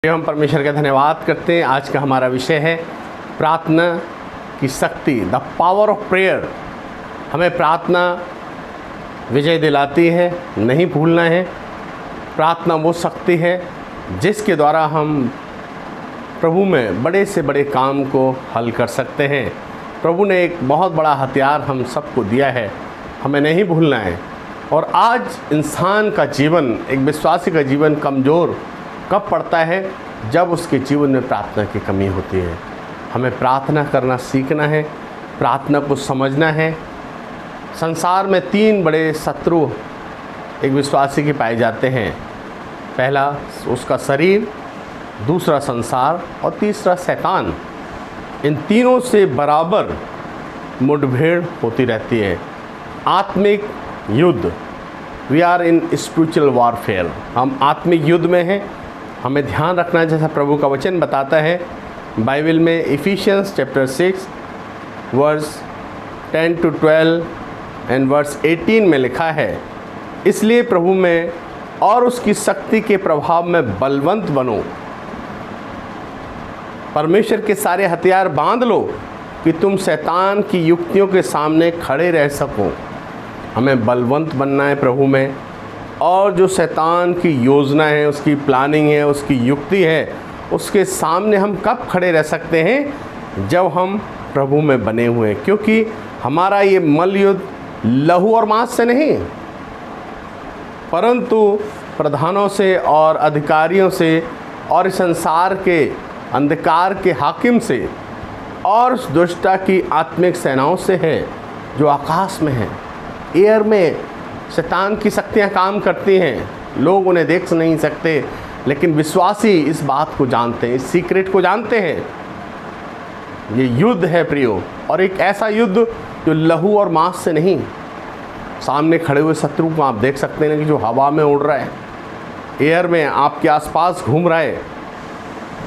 हम परमेश्वर का धन्यवाद करते हैं। आज का हमारा विषय है प्रार्थना की शक्ति, द पावर ऑफ प्रेयर। हमें प्रार्थना विजय दिलाती है, नहीं भूलना है। प्रार्थना वो शक्ति है जिसके द्वारा हम प्रभु में बड़े से बड़े काम को हल कर सकते हैं। प्रभु ने एक बहुत बड़ा हथियार हम सबको दिया है, हमें नहीं भूलना है। और आज इंसान का जीवन, एक विश्वासी का जीवन कमज़ोर कब पड़ता है? जब उसके जीवन में प्रार्थना की कमी होती है। हमें प्रार्थना करना सीखना है, प्रार्थना को समझना है। संसार में 3 बड़े शत्रु एक विश्वासी के पाए जाते हैं। पहला उसका शरीर, दूसरा संसार और तीसरा शैतान। इन तीनों से बराबर मुठभेड़ होती रहती है। आत्मिक युद्ध, we are in spiritual warfare. हम आत्मिक युद्ध में हैं। हमें ध्यान रखना है, जैसा प्रभु का वचन बताता है बाइबल में, Ephesians chapter 6 verse 10 to 12 and verse 18 में लिखा है, इसलिए प्रभु में और उसकी शक्ति के प्रभाव में बलवंत बनो। परमेश्वर के सारे हथियार बांध लो कि तुम शैतान की युक्तियों के सामने खड़े रह सको। हमें बलवंत बनना है प्रभु में। और जो शैतान की योजना है, उसकी प्लानिंग है, उसकी युक्ति है, उसके सामने हम कब खड़े रह सकते हैं? जब हम प्रभु में बने हुए हैं। क्योंकि हमारा ये मल युद्ध लहू और मांस से नहीं, परंतु प्रधानों से और अधिकारियों से और संसार के अंधकार के हाकिम से और दुष्टता की आत्मिक सेनाओं से है जो आकाश में है। एयर में शैतान की शक्तियाँ काम करती हैं, लोग उन्हें देख नहीं सकते, लेकिन विश्वासी इस बात को जानते हैं, इस सीक्रेट को जानते हैं। ये युद्ध है प्रियो, और एक ऐसा युद्ध जो लहू और मांस से नहीं। सामने खड़े हुए शत्रु को आप देख सकते हैं कि जो हवा में उड़ रहा है, एयर में आपके आसपास घूम रहा है।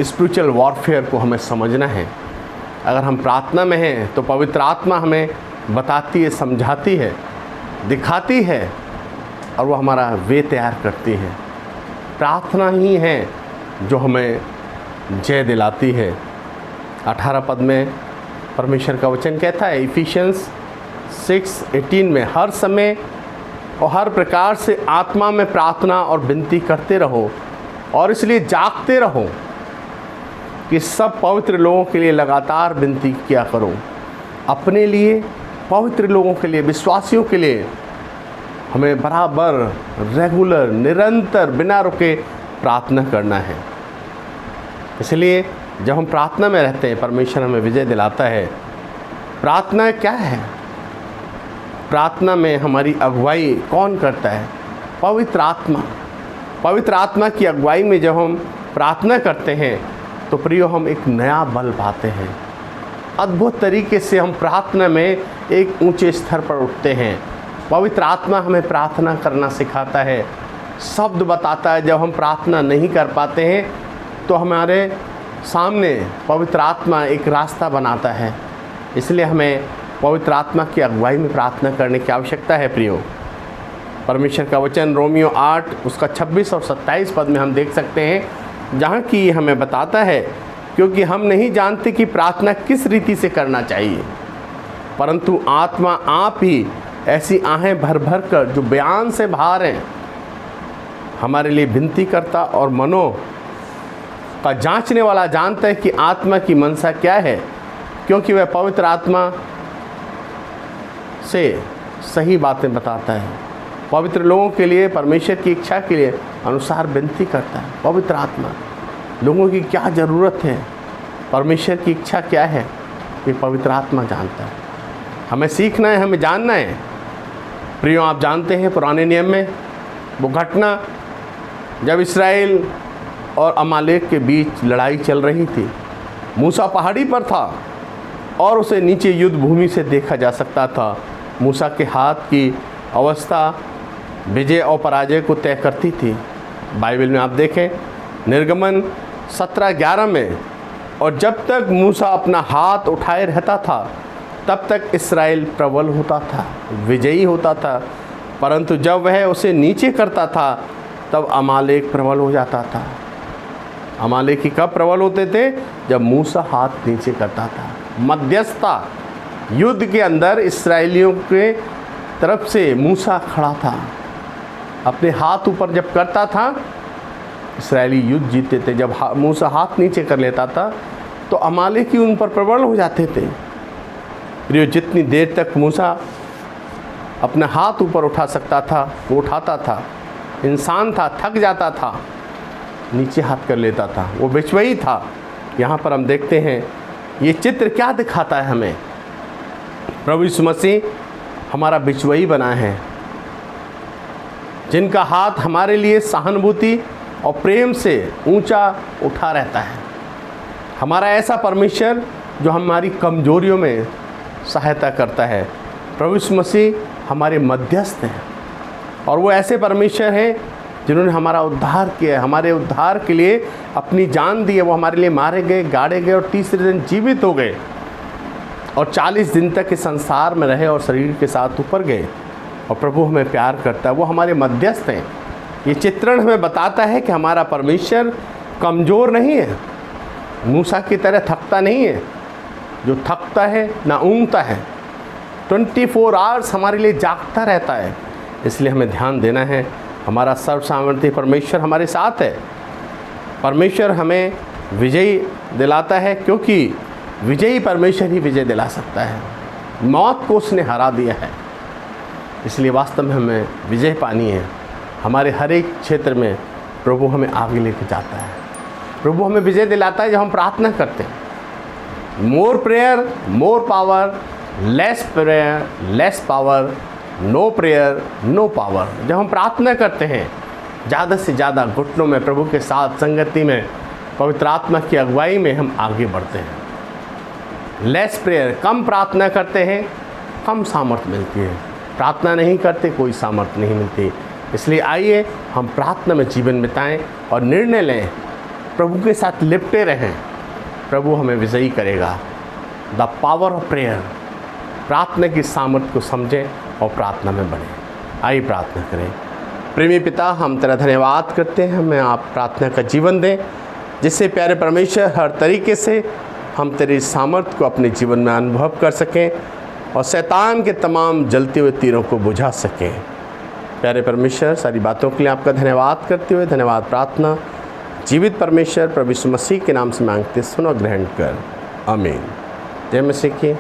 स्पिरिचुअल वॉरफेयर को हमें समझना है। अगर हम प्रार्थना में हैं तो पवित्र आत्मा हमें बताती है, समझाती है, दिखाती है, और वो हमारा वे तैयार करती है। प्रार्थना ही है जो हमें जय दिलाती है। 18 पद में परमेश्वर का वचन कहता है, इफिशियंस 6:18 में, हर समय और हर प्रकार से आत्मा में प्रार्थना और विनती करते रहो, और इसलिए जागते रहो कि सब पवित्र लोगों के लिए लगातार विनती किया करो। अपने लिए, पवित्र लोगों के लिए, विश्वासियों के लिए हमें बराबर, रेगुलर, निरंतर, बिना रुके प्रार्थना करना है। इसलिए जब हम प्रार्थना में रहते हैं, परमेश्वर हमें विजय दिलाता है। प्रार्थना क्या है? प्रार्थना में हमारी अगुवाई कौन करता है? पवित्र आत्मा। पवित्र आत्मा की अगुवाई में जब हम प्रार्थना करते हैं तो प्रियो हम एक नया बल पाते हैं। अद्भुत तरीके से हम प्रार्थना में एक ऊंचे स्तर पर उठते हैं। पवित्र आत्मा हमें प्रार्थना करना सिखाता है, शब्द बताता है। जब हम प्रार्थना नहीं कर पाते हैं तो हमारे सामने पवित्र आत्मा एक रास्ता बनाता है। इसलिए हमें पवित्र आत्मा की अगुवाई में प्रार्थना करने की आवश्यकता है प्रियो। परमेश्वर का वचन रोमियो 8 उसका 26 और 27 पद में हम देख सकते हैं, जहाँ की हमें बताता है, क्योंकि हम नहीं जानते कि प्रार्थना किस रीति से करना चाहिए, परंतु आत्मा आप ही ऐसी आहें भर भर कर जो बयान से बाहर हैं हमारे लिए विनती करता, और मनों का जांचने वाला जानता है कि आत्मा की मनसा क्या है, क्योंकि वह पवित्र आत्मा से सही बातें बताता है। पवित्र लोगों के लिए, परमेश्वर की इच्छा के लिए अनुसार विनती करता है। पवित्र आत्मा लोगों की क्या ज़रूरत है, परमेश्वर की इच्छा क्या है, ये पवित्र आत्मा जानता है। हमें सीखना है, हमें जानना है प्रियो। आप जानते हैं पुराने नियम में वो घटना जब इस्राएल और अमालेक के बीच लड़ाई चल रही थी। मूसा पहाड़ी पर था और उसे नीचे युद्ध भूमि से देखा जा सकता था। मूसा के हाथ की अवस्था विजय और पराजय को तय करती थी। बाइबल में आप देखें निर्गमन 17:11 में, और जब तक मूसा अपना हाथ उठाए रहता था तब तक इस्राएल प्रबल होता था, विजयी होता था, परंतु जब वह उसे नीचे करता था तब अमालेक प्रबल हो जाता था। अमालेकी कब प्रबल होते थे? जब मूसा हाथ नीचे करता था। मध्यस्थता युद्ध के अंदर इस्राएलियों के तरफ से मूसा खड़ा था, अपने हाथ ऊपर जब करता था इस्राएली युद्ध जीतते थे। जब मूसा हाथ नीचे कर लेता था तो अमालेकी उन पर प्रबल हो जाते थे। प्रियो, जितनी देर तक मूसा अपना हाथ ऊपर उठा सकता था वो उठाता था। इंसान था, थक जाता था, नीचे हाथ कर लेता था, वो बिचवई था। यहाँ पर हम देखते हैं ये चित्र क्या दिखाता है हमें? प्रभु यीशु मसीह हमारा बिचवई बना है, जिनका हाथ हमारे लिए सहानुभूति और प्रेम से ऊंचा उठा रहता है। हमारा ऐसा परमेश्वर जो हमारी कमजोरियों में सहायता करता है। प्रभु यीशु मसीह हमारे मध्यस्थ हैं और वो ऐसे परमेश्वर हैं जिन्होंने हमारा उद्धार किया, हमारे उद्धार के लिए अपनी जान दी है। वो हमारे लिए मारे गए, गाड़े गए और तीसरे दिन जीवित हो गए और 40 दिन तक इस संसार में रहे और शरीर के साथ ऊपर गए। और प्रभु हमें प्यार करता है, वो हमारे मध्यस्थ हैं। ये चित्रण हमें बताता है कि हमारा परमेश्वर कमज़ोर नहीं है, मूसा की तरह थकता नहीं है। जो थकता है ना ऊँगता है, 24 आवर्स हमारे लिए जागता रहता है। इसलिए हमें ध्यान देना है, हमारा सर्वसामर्थ्य परमेश्वर हमारे साथ है। परमेश्वर हमें विजयी दिलाता है, क्योंकि विजयी परमेश्वर ही विजय दिला सकता है। मौत को उसने हरा दिया है, इसलिए वास्तव में हमें विजय पानी है। हमारे हर एक क्षेत्र में प्रभु हमें आगे लेके जाता है। प्रभु हमें विजय दिलाता है जब हम प्रार्थना करते हैं। More prayer more power, less prayer less power, no prayer no power. जब हम प्रार्थना करते हैं ज़्यादा से ज़्यादा घुटनों में प्रभु के साथ संगति में, पवित्र आत्मा की अगुवाई में हम आगे बढ़ते हैं। लेस प्रेयर, कम प्रार्थना करते हैं, कम सामर्थ्य मिलती है। प्रार्थना नहीं करते, कोई सामर्थ्य नहीं मिलती। इसलिए आइए हम प्रार्थना में जीवन बिताएं और निर्णय लें, प्रभु के साथ लिपटे रहें। प्रभु हमें विजयी करेगा। द पावर ऑफ प्रेयर, प्रार्थना की सामर्थ्य को समझें और प्रार्थना में बढ़ें। आइए प्रार्थना करें। प्रेमी पिता, हम तेरा धन्यवाद करते हैं, हमें आप प्रार्थना का जीवन दें, जिससे प्यारे परमेश्वर हर तरीके से हम तेरी सामर्थ्य को अपने जीवन में अनुभव कर सकें और शैतान के तमाम जलते हुए तीरों को बुझा सकें। प्यारे परमेश्वर, सारी बातों के लिए आपका धन्यवाद करते हुए धन्यवाद प्रार्थना जीवित परमेश्वर प्रभु यीशु मसीह के नाम से मांगते, सुनो, ग्रहण कर। आमीन। जय मसीह की।